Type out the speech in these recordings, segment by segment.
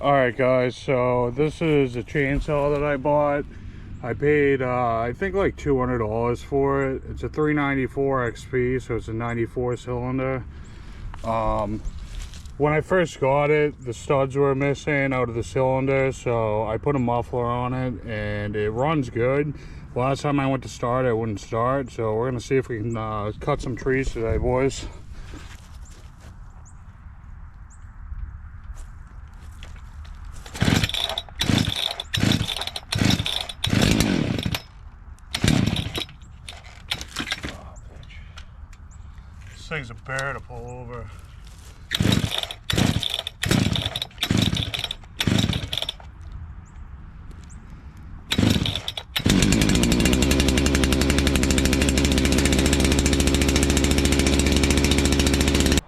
Alright guys, so this is a chainsaw that I bought. I paid I think like $200 for it. It's a 394 XP, so it's a 94 cylinder. When I first got it, the studs were missing out of the cylinder, so I put a muffler on it and it runs good. Last time I went to start it wouldn't start, so we're gonna see if we can cut some trees today, boys. This thing's a bear to pull over.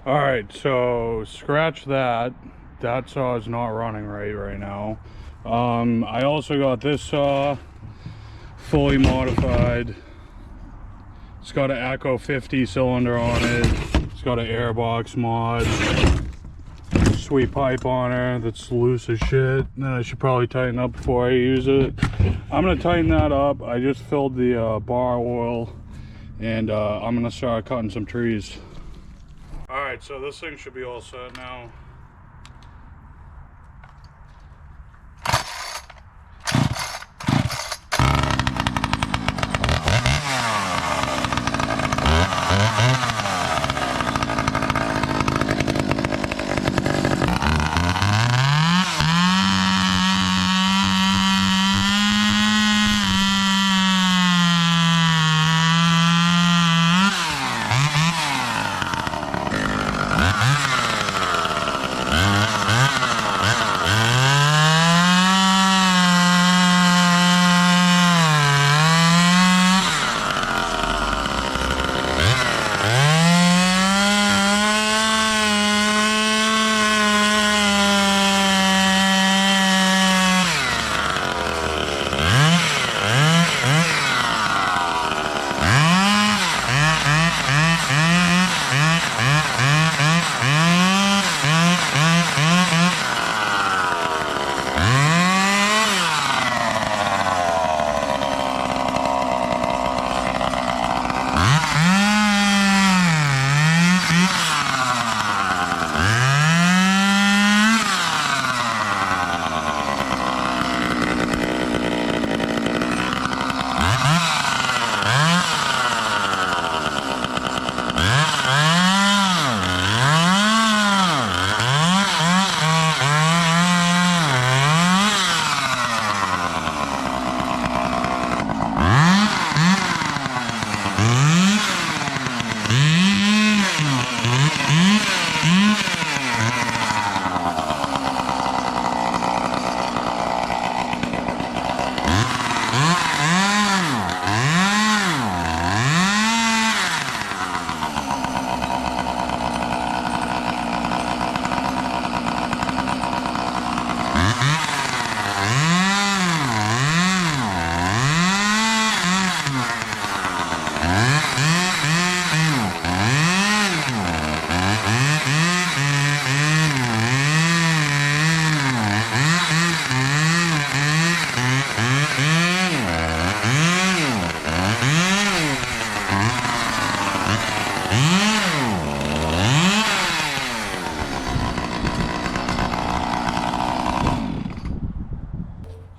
Alright, so scratch that. That saw is not running right now. I also got this saw fully modified. It's got an Echo 50 cylinder on it. It's got an airbox mod. Sweet pipe on her that's loose as shit. Then I should probably tighten up before I use it. I'm gonna tighten that up. I just filled the bar oil and I'm gonna start cutting some trees. Alright, so this thing should be all set now.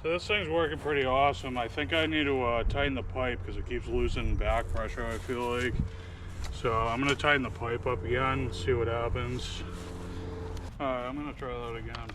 So this thing's working pretty awesome. I think I need to tighten the pipe because it keeps losing back pressure, I feel like. So I'm going to tighten the pipe up again, see what happens. Alright, I'm going to try that again.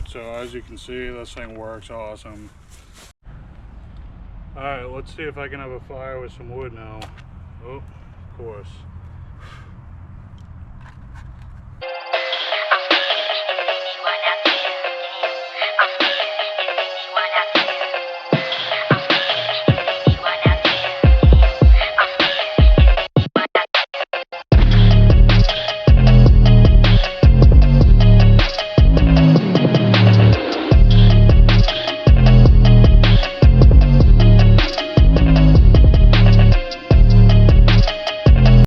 So as you can see, this thing works awesome. Alright, let's see if I can have a fire with some wood now. Oh, of course.